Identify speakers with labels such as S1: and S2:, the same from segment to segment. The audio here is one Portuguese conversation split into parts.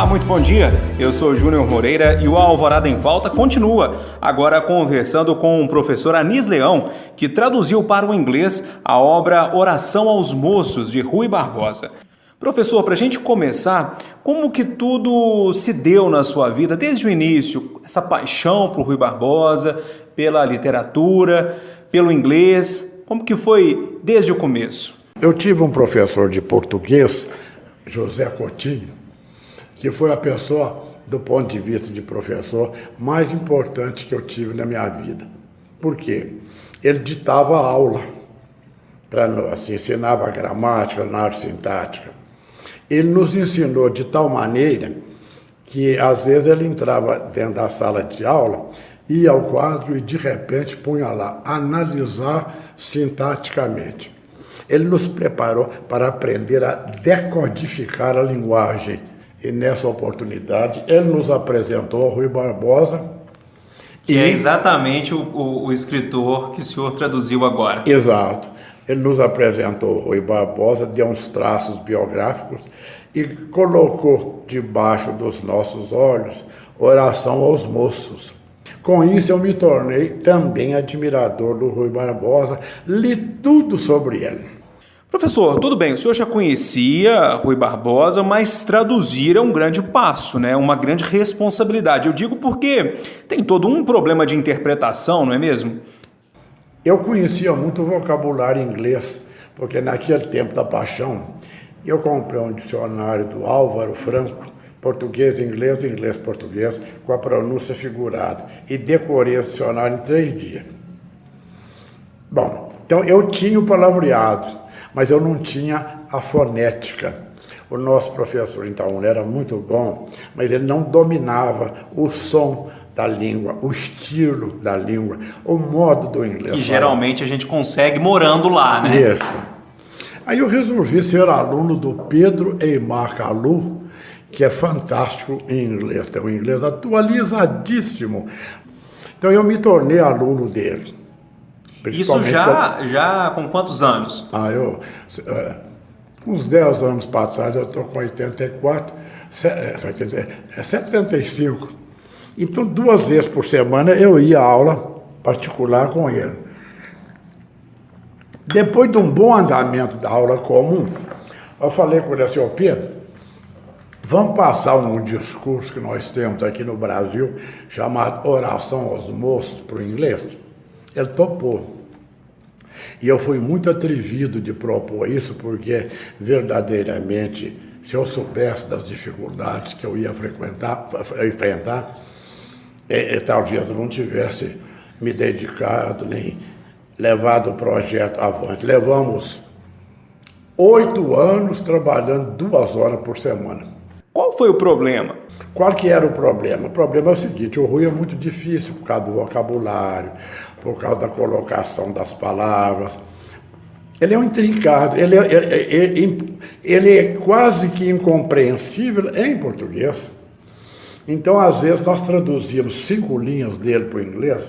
S1: Olá, muito bom dia. Eu sou Júnior Moreira e o Alvorada em Pauta continua, agora conversando com o professor Anis Leão, que traduziu para o inglês a obra Oração aos Moços, de Rui Barbosa. Professor, para a gente começar, como que tudo se deu na sua vida desde o início? Essa paixão por Rui Barbosa, pela literatura, pelo inglês, como que foi desde o começo?
S2: Eu tive um professor de português, José Coutinho, que foi a pessoa, do ponto de vista de professor, mais importante que eu tive na minha vida. Por quê? Ele ditava aula para nós, ensinava gramática, análise sintática. Ele nos ensinou de tal maneira que, às vezes, ele entrava dentro da sala de aula, ia ao quadro e, de repente, punha lá, analisar sintaticamente. Ele nos preparou para aprender a decodificar a linguagem. E, nessa oportunidade, ele nos apresentou Rui Barbosa.
S1: Que é exatamente o escritor que o senhor traduziu agora.
S2: Exato. Ele nos apresentou Rui Barbosa, deu uns traços biográficos e colocou debaixo dos nossos olhos Oração aos Moços. Com isso, eu me tornei também admirador do Rui Barbosa, li tudo sobre ele.
S1: Professor, tudo bem, o senhor já conhecia Rui Barbosa, mas traduzir é um grande passo, né? Uma grande responsabilidade. Eu digo porque tem todo um problema de interpretação, não é mesmo?
S2: Eu conhecia muito o vocabulário inglês, porque naquele tempo da paixão, eu comprei um dicionário do Álvaro Franco, português, inglês, português, com a pronúncia figurada, e decorei o dicionário em 3 dias. Bom, então eu tinha o palavreado, mas eu não tinha a fonética. O nosso professor, então, era muito bom, mas ele não dominava o som da língua, o estilo da língua, o modo do inglês.
S1: Que geralmente a gente consegue morando lá, né?
S2: Isso. Aí eu resolvi ser aluno do Pedro Eymar Calu, que é fantástico em inglês, tem um inglês atualizadíssimo. Então eu me tornei aluno dele.
S1: Isso já com quantos anos?
S2: Uns 10 anos para trás, eu estou com 84, 75. Então, 2 vezes por semana eu ia à aula particular com ele. Depois de um bom andamento da aula comum, eu falei com ele assim: ô Pedro, vamos passar um discurso que nós temos aqui no Brasil, chamado Oração aos Moços, para o inglês. Ele topou. E eu fui muito atrevido de propor isso, porque verdadeiramente, se eu soubesse das dificuldades que eu ia enfrentar, talvez eu não tivesse me dedicado nem levado o projeto avante. Levamos 8 anos trabalhando 2 horas por semana.
S1: Qual foi o problema?
S2: Qual que era o problema? O problema é o seguinte: o Rui é muito difícil por causa do vocabulário, por causa da colocação das palavras. Ele é um intrincado, ele é quase que incompreensível em português. Então, às vezes, nós traduzíamos 5 linhas dele para o inglês,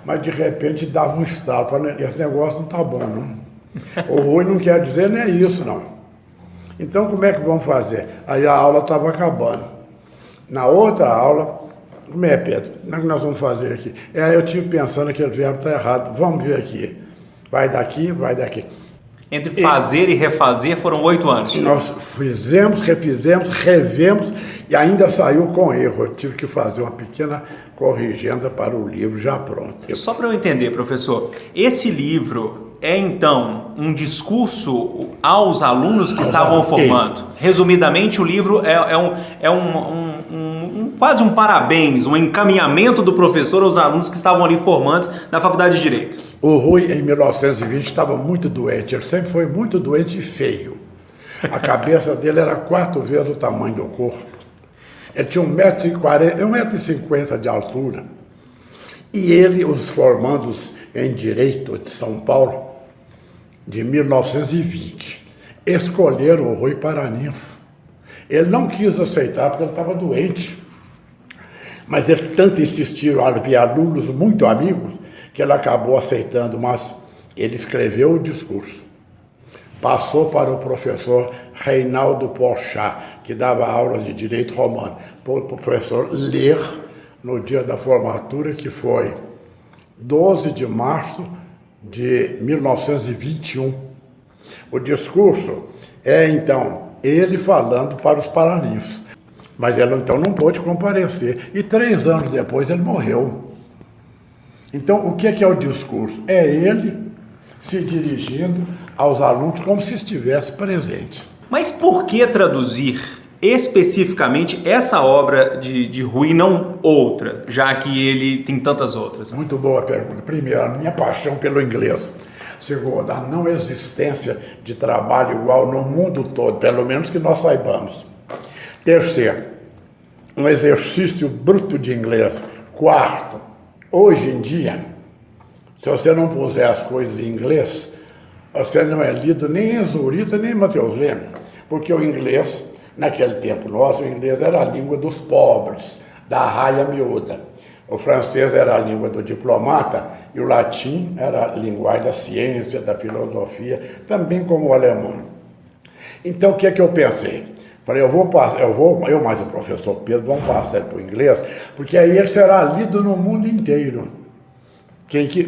S2: mas de repente dava um estalo, falando: esse negócio não está bom, não. O Rui não quer dizer nem isso, não. Então, como é que vamos fazer? Aí a aula estava acabando. Na outra aula, como é, Pedro? Como é que nós vamos fazer aqui? Eu estive pensando que aquele verbo está errado. Vamos ver aqui. Vai daqui, vai daqui.
S1: Entre fazer e refazer foram 8 anos.
S2: Nós fizemos, refizemos, revemos e ainda saiu com erro. Eu tive que fazer uma pequena corrigenda para o livro já pronto.
S1: Só para eu entender, professor, esse livro é então um discurso aos alunos que estavam formando? Resumidamente, o livro quase um parabéns, um encaminhamento do professor aos alunos que estavam ali formandos na Faculdade de Direito.
S2: O Rui, em 1920, estava muito doente. Ele sempre foi muito doente e feio. A cabeça dele era 4 vezes o tamanho do corpo. Ele tinha 1,50 m de altura. E ele, os formandos em Direito de São Paulo, de 1920, escolheram o Rui para ninfo. Ele não quis aceitar porque ele estava doente. Mas ele tanto insistiu, havia alunos muito amigos, que ele acabou aceitando, mas ele escreveu o discurso. passou para o professor Reinaldo Porchat, que dava aulas de direito romano, para o professor ler no dia da formatura, que foi 12 de março de 1921. O discurso é, então, ele falando para os paraninfos. Mas ele, então, não pôde comparecer. E 3 anos depois ele morreu. Então, o que é o discurso? É ele se dirigindo aos alunos como se estivesse presente.
S1: Mas por que traduzir especificamente essa obra de Rui e não outra, já que ele tem tantas outras?
S2: Muito boa pergunta. Primeiro, a minha paixão pelo inglês. Segundo, a não existência de trabalho igual no mundo todo, pelo menos que nós saibamos. Terceiro, um exercício bruto de inglês. Quarto, hoje em dia, se você não puser as coisas em inglês, você não é lido nem em Zurita, nem em Mateus Leme, porque o inglês, naquele tempo nosso, o inglês era a língua dos pobres, da raia miúda. O francês era a língua do diplomata e o latim era a linguagem da ciência, da filosofia, também como o alemão. Então, o que é que eu pensei? Falei, eu mais o professor Pedro vamos passar para o inglês, porque aí ele será lido no mundo inteiro.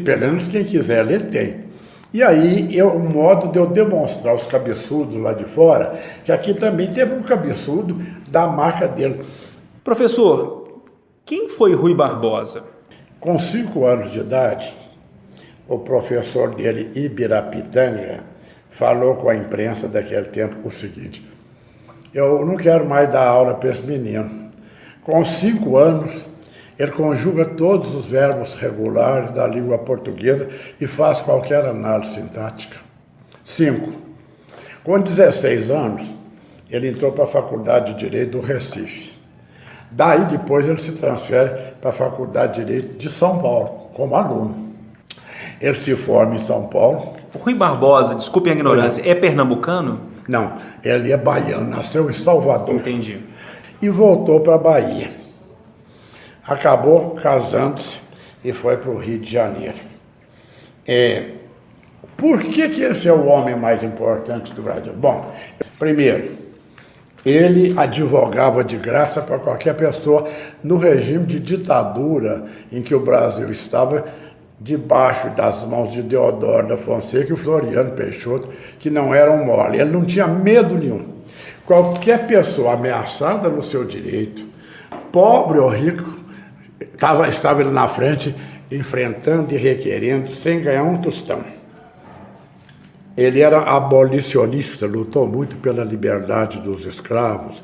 S2: Pelo menos quem quiser ler tem. E aí, o modo de eu demonstrar aos cabeçudos lá de fora, que aqui também teve um cabeçudo da marca dele.
S1: Professor, quem foi Rui Barbosa?
S2: Com 5 anos de idade, o professor dele, Ibirapitanga, falou com a imprensa daquele tempo o seguinte: eu não quero mais dar aula para esse menino. Com 5 anos, ele conjuga todos os verbos regulares da língua portuguesa e faz qualquer análise sintática. 5. Com 16 anos, ele entrou para a Faculdade de Direito do Recife. Daí, depois, ele se transfere para a Faculdade de Direito de São Paulo, como aluno. Ele se forma em São Paulo.
S1: O Rui Barbosa, desculpe a ignorância, é pernambucano?
S2: Não, ele é baiano, nasceu em Salvador.
S1: Entendi.
S2: E voltou para a Bahia. Acabou casando-se e foi para o Rio de Janeiro. Por que esse é o homem mais importante do Brasil? Bom, primeiro, ele advogava de graça para qualquer pessoa no regime de ditadura em que o Brasil estava debaixo das mãos de Deodoro da Fonseca e Floriano Peixoto, que não eram mole. Ele não tinha medo nenhum. Qualquer pessoa ameaçada no seu direito, pobre ou rico, estava ele na frente, enfrentando e requerendo, sem ganhar um tostão. Ele era abolicionista, lutou muito pela liberdade dos escravos,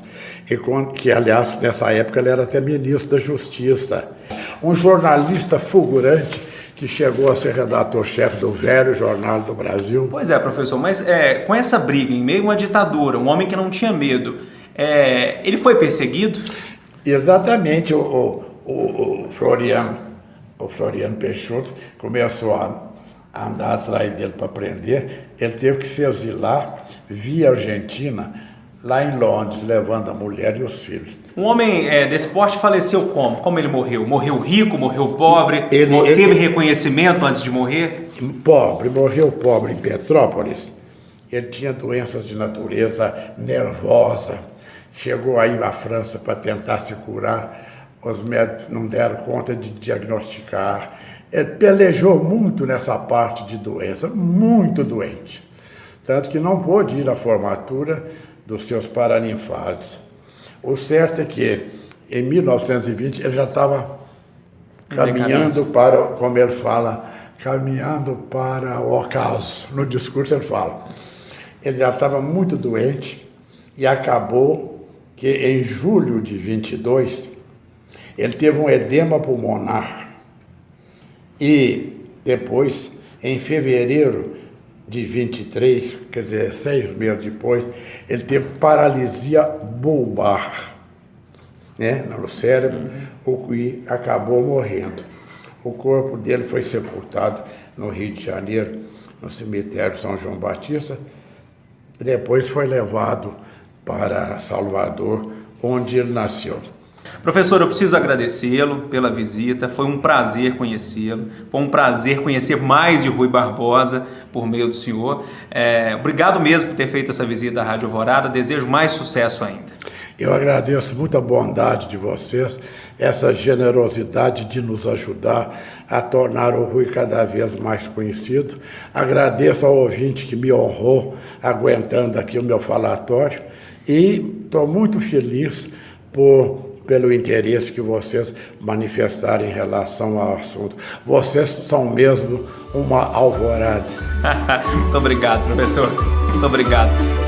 S2: que, aliás, nessa época ele era até ministro da Justiça. Um jornalista fulgurante que chegou a ser redator-chefe do velho Jornal do Brasil.
S1: Pois é, professor, mas com essa briga, em meio a uma ditadura, um homem que não tinha medo, ele foi perseguido?
S2: Exatamente. O Floriano Peixoto começou a andar atrás dele para prender. Ele teve que se exilar via Argentina, lá em Londres, levando a mulher e os filhos.
S1: Um homem desse porte faleceu como? Como ele morreu? Morreu rico, morreu pobre? Teve reconhecimento antes de morrer?
S2: Morreu pobre em Petrópolis. Ele tinha doenças de natureza nervosa. Chegou aí à França para tentar se curar. Os médicos não deram conta de diagnosticar. Ele pelejou muito nessa parte de doença, muito doente. Tanto que não pôde ir à formatura dos seus paraninfados. O certo é que, em 1920, ele já estava caminhando para, como ele fala, caminhando para o ocaso. No discurso ele fala. Ele já estava muito doente e acabou que, em julho de 22, ele teve um edema pulmonar. E depois, em fevereiro de 23, quer dizer, 6 meses depois, ele teve paralisia bulbar, né, no cérebro, e acabou morrendo. O corpo dele foi sepultado no Rio de Janeiro, no cemitério São João Batista. Depois foi levado para Salvador, onde ele nasceu.
S1: Professor, eu preciso agradecê-lo pela visita, foi um prazer conhecê-lo, foi um prazer conhecer mais de Rui Barbosa por meio do senhor. Obrigado mesmo por ter feito essa visita à Rádio Alvorada, desejo mais sucesso ainda.
S2: Eu agradeço muito a bondade de vocês, essa generosidade de nos ajudar a tornar o Rui cada vez mais conhecido. Agradeço ao ouvinte que me honrou aguentando aqui o meu falatório e estou muito feliz pelo interesse que vocês manifestaram em relação ao assunto. Vocês são mesmo uma alvorada.
S1: Muito obrigado, professor. Muito obrigado.